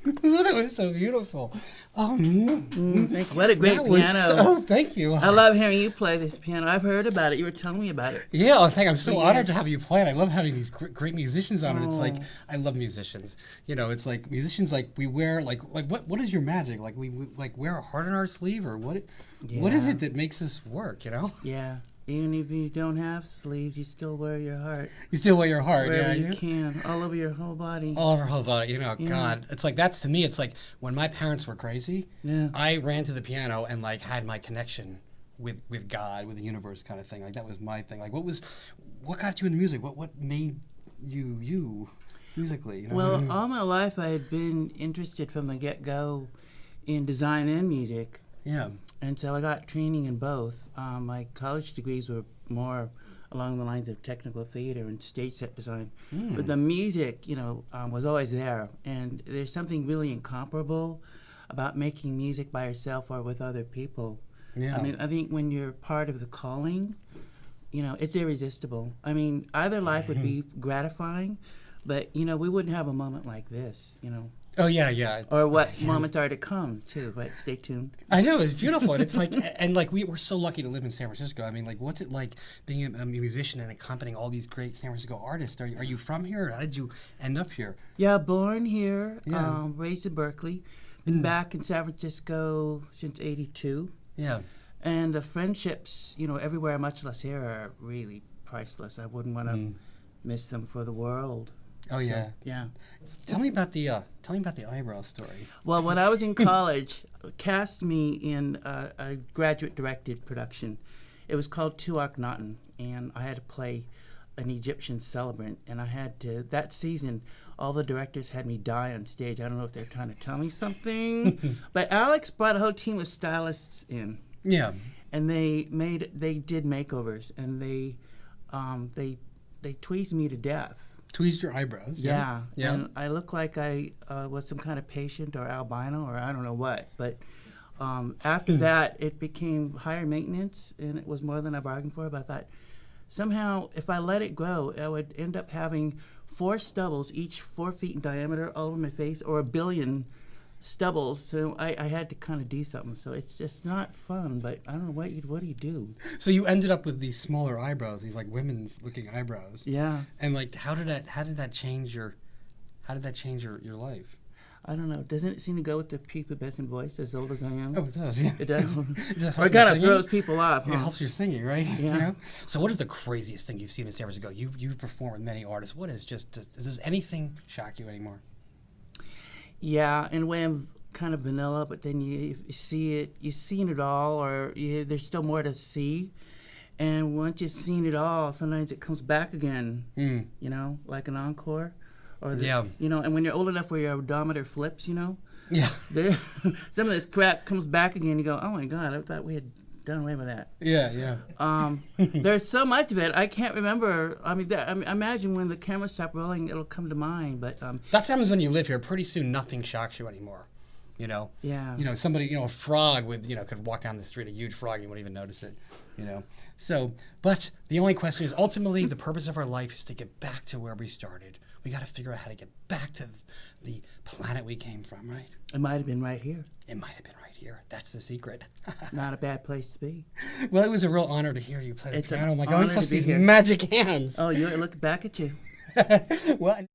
That was so beautiful. Oh, Thank you. What a great piano. Thank you. I love hearing you play this piano. I've heard about it. You were telling me about it. Yeah, I'm so honored to have you play it. I love having these great musicians on it. It's like, I love musicians. You know, it's like musicians, like we wear, like what is your magic? Like we like wear a heart on our sleeve, or what is it that makes us work, you know? Yeah. Even if you don't have sleeves, you still wear your heart. You still wear your heart, wherever you can, all over your whole body. All over her whole body, you know, God. It's like, that's, to me, it's like when my parents were crazy, I ran to the piano and like had my connection with God, with the universe kind of thing. Like that was my thing. Like what got you into music? What made you musically? You know? Well, all my life I had been interested from the get-go in design and music. Yeah. And so I got training in both. My college degrees were more along the lines of technical theater and stage set design. But the music, you know, was always there. And there's something really incomparable about making music by yourself or with other people. Yeah. I mean, I think when you're part of the calling, you know, it's irresistible. I mean, either life would be gratifying, but, you know, we wouldn't have a moment like this, you know. Oh, yeah. Or what moments are to come, too, but stay tuned. I know, it's beautiful. And it's like, and like, we're so lucky to live in San Francisco. I mean, like, what's it like being a musician and accompanying all these great San Francisco artists? Are you from here, or how did you end up here? Yeah, born here, raised in Berkeley. Been back in San Francisco since '82. Yeah. And the friendships, you know, everywhere, much less here, are really priceless. I wouldn't want to miss them for the world. Oh, so, yeah. Yeah. Tell me about the eyebrow story. Well, when I was in college, cast me in a graduate-directed production. It was called Tu Akhenaten, and I had to play an Egyptian celebrant. And I had to, that season, all the directors had me die on stage. I don't know if they're trying to tell me something. But Alex brought a whole team of stylists in. Yeah. And they did makeovers, and they tweezed me to death. Tweezed your eyebrows. Yeah. And I looked like I was some kind of patient or albino or I don't know what. But after that, it became higher maintenance, and it was more than I bargained for. But I thought, somehow, if I let it grow, I would end up having 4 stubbles, each 4 feet in diameter, all over my face, or 1 billion stubbles. So I had to kind of do something. So it's just not fun, but I don't know, what do you do? So you ended up with these smaller eyebrows, these like women's looking eyebrows. Yeah. And like, how did that change your life? I don't know. Doesn't it seem to go with the prepubescent voice, as old as I am? Oh, it does. Yeah. It does. Or it kind of throws people off. It helps your singing, right? Yeah. You know? So what is the craziest thing you've seen in San Francisco? You've performed with many artists. What is does anything shock you anymore? Yeah, in a way I'm kind of vanilla, but then you see it, you've seen it all, or there's still more to see. And once you've seen it all, sometimes it comes back again, you know, like an encore. Or you know, and when you're old enough where your odometer flips, you know, some of this crap comes back again. You go, oh my God, I thought we had done away with that. Yeah. There's so much of it I can't remember. I mean, imagine when the cameras stop rolling, it'll come to mind. But that happens when you live here. Pretty soon, nothing shocks you anymore. You know. Yeah. You know, somebody, you know, a frog could walk down the street, a huge frog, and you wouldn't even notice it. You know. So, but the only question is, ultimately, the purpose of our life is to get back to where we started. We got to figure out how to get back to the planet we came from, right? It might have been right here. It might have been right here. That's the secret. Not a bad place to be. Well, it was a real honor to hear you play the piano. An I'm like, honor oh, plus to be these here. magic hands. Oh, look back at you. Well.